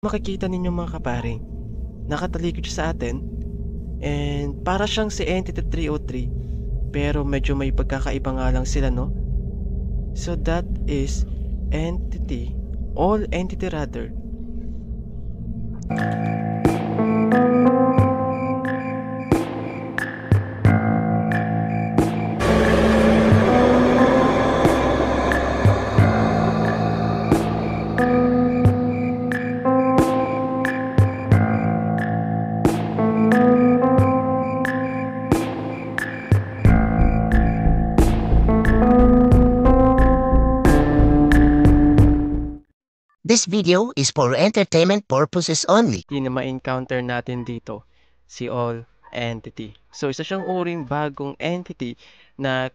Makikita ninyo mga kaparing, nakatalikod siya sa atin and para siyang si Entity 303 pero medyo may pagkakaiba nga lang sila, no? So that is Entity, all Entity rather. This video is for entertainment purposes only. Hindi na ma-encounter natin dito si all entity. So isa siyang uring bagong entity na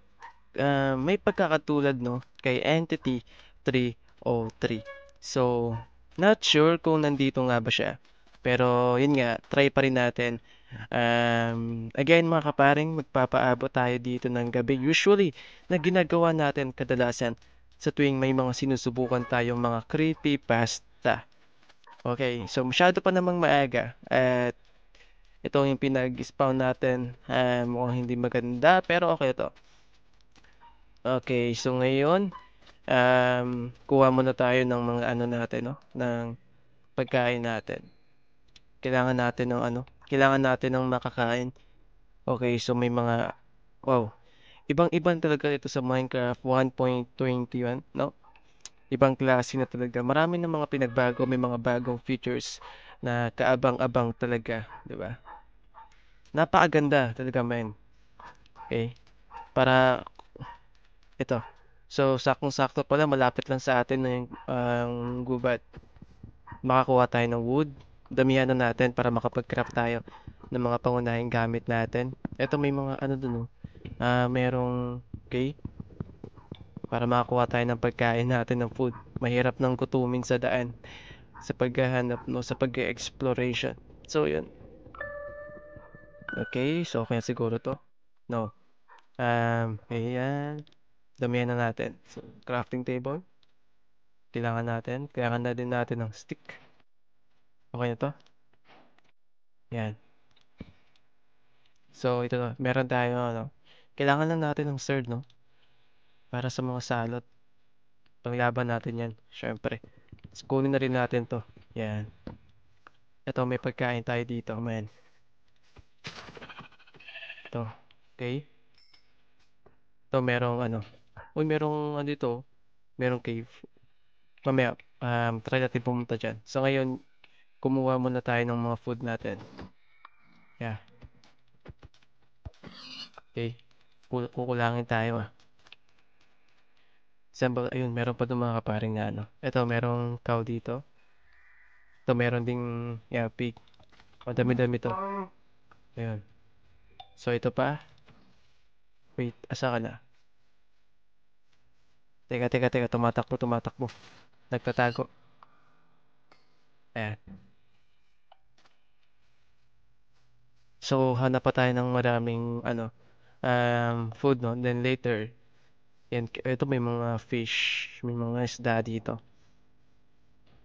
may pagkakatulad, no, kay entity 303. So not sure kung nandito nga ba siya. Pero yun nga, try pa rin natin. Again mga kaparing, magpapaabot tayo dito ng gabi. Usually, na ginagawa natin kadalasan sa tuwing may mga sinusubukan tayong mga creepypasta. Okay, so masyado pa namang maaga at ito yung pinag-spawn natin. Mukhang hindi maganda pero okay to. Okay, so ngayon, kuha muna tayo ng mga ano natin, no? Ng pagkain natin. Kailangan natin ng ano? Kailangan natin ng makakain. Okay, so may mga, wow, ibang-ibang talaga ito sa Minecraft 1.21, no? Ibang klase na talaga. Marami ng mga pinagbago, may mga bagong features na kaabang-abang talaga, di ba? Napakaganda talaga, man. Okay? Para ito. So, saktong-sakto pala, malapit lang sa atin na yung gubat. Makakuha tayo ng wood. Damihan na natin para makapag-craft tayo ng mga pangunahing gamit natin. Ito may mga ano dun, oh. Merong, okay? Para makakuha tayo ng pagkain natin ng food. Mahirap nang gutumin sa daan sa paghahanap, no, sa pag-exploration. So, yun. Okay, so okay na siguro to. No. Ayan. Damihan na natin. So, crafting table. Kailangan natin. Kailangan na din natin ng stick. Okay na to. Yan. So, ito na. Meron tayo, ano. Kailangan lang natin ng sword, no? Para sa mga salot. Panglaban natin yan. Syempre. So, kunin na rin natin to. Yan. Ito, may pagkain tayo dito, man. Ito. Okay. Ito, merong, ano. Uy, merong, ano dito. Merong cave. Mamaya, try natin pumunta dyan. So, ngayon, kumuha muna tayo ng mga food natin. Yeah. Okay. Kukulangin tayo, ah. Example, ayun, meron pa doon mga kaparing na ano. Ito, merong cow dito. Ito, meron ding, yeah, pig. Madami-dami to. Ayun. So, ito pa. Wait, asa ka na? Teka. Tumatakbo. Nagtatago. Ayan. So, hanap pa tayo ng maraming, ano, food, no? Then later, yan, ito may mga fish, may mga isda dito.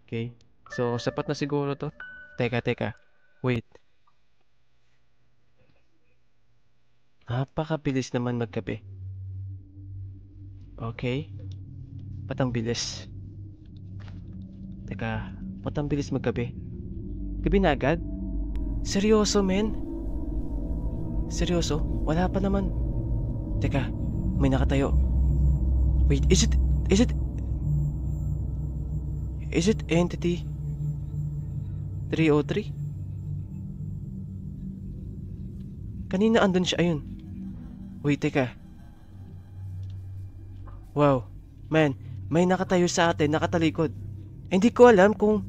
Okay. So, sapat na siguro to. Teka. Wait. Napakabilis naman magkape. Okay. Ba't ang bilis? Teka, ba't ang bilis magkape? Gabi na agad? Seryoso, men? Seryoso? Wala pa naman. Teka, may nakatayo. Wait, is it Entity 303? Kanina andun siya, ayun. Wait, teka. Wow, man, may nakatayo sa atin, nakatalikod. Hindi ko alam kung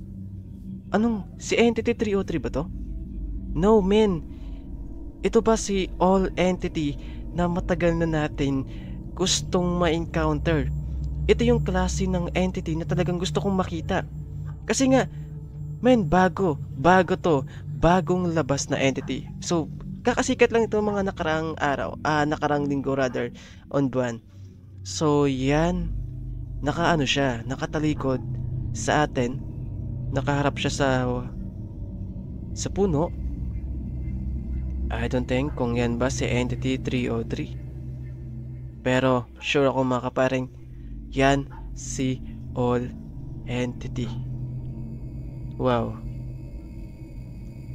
anong, si Entity 303 ba to? No, man. Ito ba si All Entity na matagal na natin gustong ma-encounter? Ito yung klase ng entity na talagang gusto kong makita. Kasi nga, man, bago to, bagong labas na entity. So, kakasikat lang ito mga nakaraang araw, nakaraang linggo rather, on buwan. So, yan, nakaano siya, nakatalikod sa atin, nakaharap siya sa puno. I don't think kung yan ba si Entity 303. Pero sure ako mga kaparing, yan si All Entity. Wow.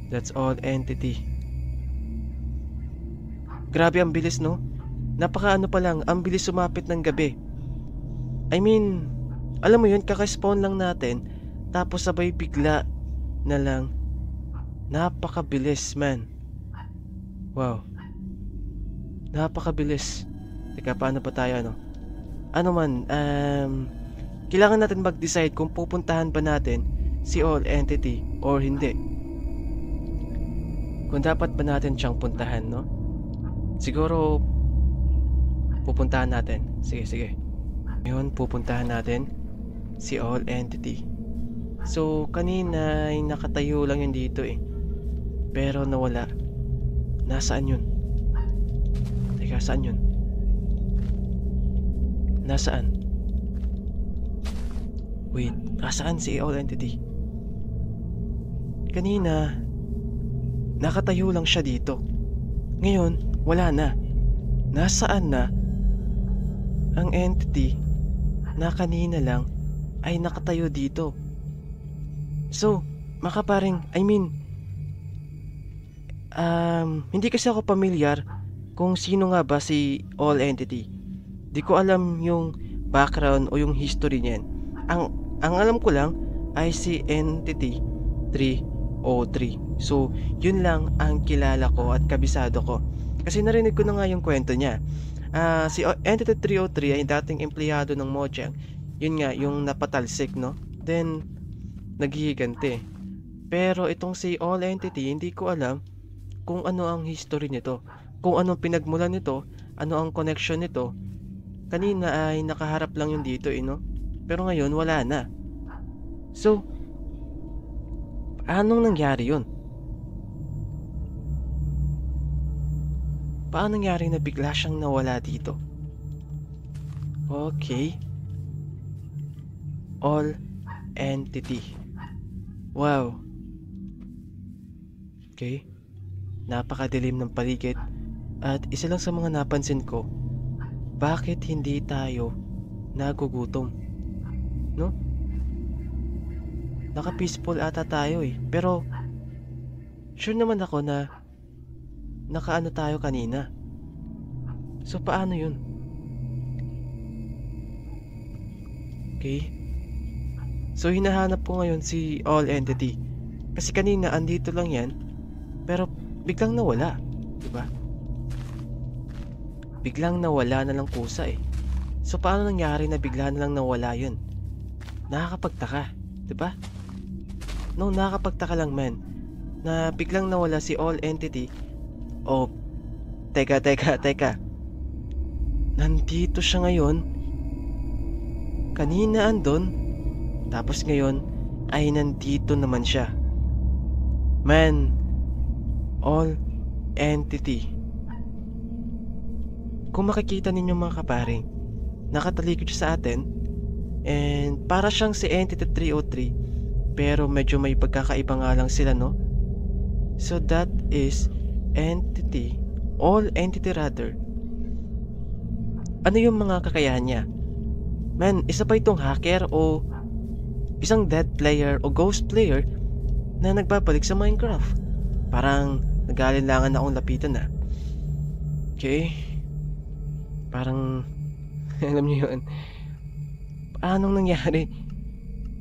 That's All Entity. Grabe ang bilis, no? Napaka pa lang, ang bilis sumapit ng gabi. I mean, alam mo yun, kaka-spawn lang natin, tapos sabay bigla na lang. Napakabilis, man. Wow. Napakabilis. Teka, paano pa tayo, ano? Ano man, kailangan natin mag-decide kung pupuntahan ba natin si All Entity or hindi. Kung dapat ba natin siyang puntahan, no? Siguro, pupuntahan natin. Sige. Ngayon, pupuntahan natin si All Entity. So, kanina ay nakatayo lang yun dito eh. Pero nawala. Nasaan yun? Teka, saan yun? Nasaan? Wait, nasaan si All Entity? Kanina, nakatayo lang siya dito. Ngayon, wala na. Nasaan na ang entity na kanina lang ay nakatayo dito? So, makaparing, hindi kasi ako pamilyar kung sino nga ba si All Entity. Di ko alam yung background o yung history niyan. Ang alam ko lang ay si Entity 303. So, yun lang ang kilala ko at kabisado ko. Kasi narinig ko na nga yung kwento niya. Si Entity 303 ay dating empleyado ng Mojang. Yun nga, yung napatalsik, no? Then, naghihiganti. Pero itong si All Entity, hindi ko alam kung ano ang history nito. Kung anong pinagmulan nito, ano ang connection nito. Kanina ay nakaharap lang yun dito, no? Pero ngayon, wala na. So, anong nangyari yun? Paano nangyari na bigla siyang nawala dito? Okay. All Entity. Wow. Okay. Napakadilim ng paligid. At isa lang sa mga napansin ko, bakit hindi tayo nagugutom? No? Naka-peaceful ata tayo eh. Pero, sure naman ako na nakaano tayo kanina. So, paano yun? Okay. So, hinahanap ko ngayon si All Entity. Kasi kanina, andito lang yan. Pero, biglang nawala. Diba? Biglang nawala na lang kusa eh. So, paano nangyari na bigla na lang nawala yun? Nakakapagtaka. Diba? No, nakakapagtaka lang man. Na biglang nawala si All Entity. Oh, teka. Nandito siya ngayon. Kanina andon. Tapos ngayon ay nandito naman siya. Man, All Entity. Kung makikita ninyo mga kaparing, nakatalikod siya sa atin. And para siyang si Entity 303. Pero medyo may pagkakaiba nga lang sila, no? So that is Entity, All Entity rather. Ano yung mga kakayahan niya? Man, isa ba itong hacker o isang dead player o ghost player na nagbabalik sa Minecraft? Parang nag-aalinlangan akong lapitan na. Okay. Parang alam niyo yun. Anong nangyari?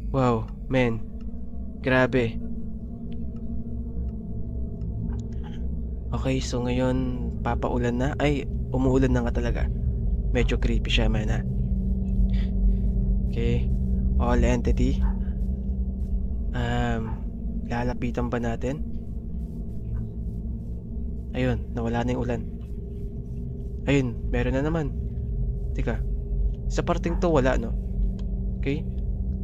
Wow, man. Grabe. Okay, so ngayon papaulan na. Ay, umuulan na nga talaga. Medyo creepy siya, man, ha? Okay. All Entity. Lalapitan ba natin? Ayun, nawala na yung ulan. Ayun, meron na naman. Teka, sa parting to wala, no? Okay?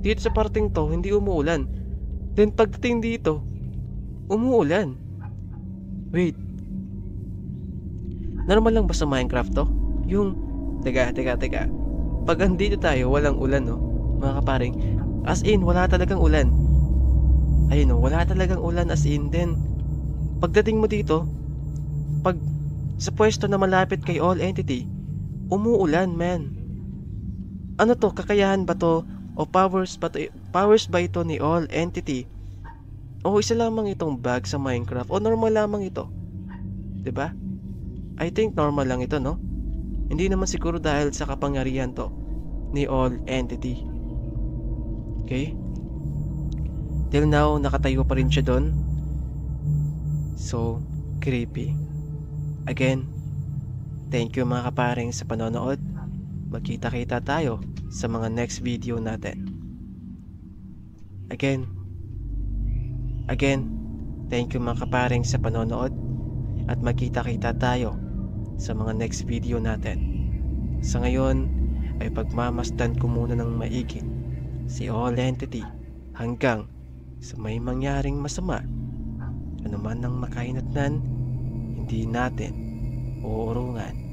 Dito sa parting to, hindi umuulan. Then pagdating dito, umuulan. Wait. Normal lang ba sa Minecraft to? Yung, teka. Pag andito tayo, walang ulan, no? Mga kaparing. As in, wala talagang ulan. Ayun o, wala talagang ulan as in din. Pagdating mo dito, pag sa pwesto na malapit kay All Entity, umuulan, man. Ano to, kakayahan ba to o powers ba ito ni All Entity? O isa lamang itong bug sa Minecraft o normal lamang ito? 'Di ba? I think normal lang ito, no? Hindi naman siguro dahil sa kapangyarihan to ni All Entity. Okay? Till now, nakatayo pa rin siya doon. So, creepy. Again, thank you mga kaparing sa panonood. Magkita-kita tayo sa mga next video natin. Again, thank you mga kaparing sa panonood at magkita-kita tayo sa mga next video natin. Sa ngayon ay pagmamasdan ko muna ng maigi si All Entity hanggang sa may mangyaring masama. Ano man ang makahinatnan, hindi natin uurungan.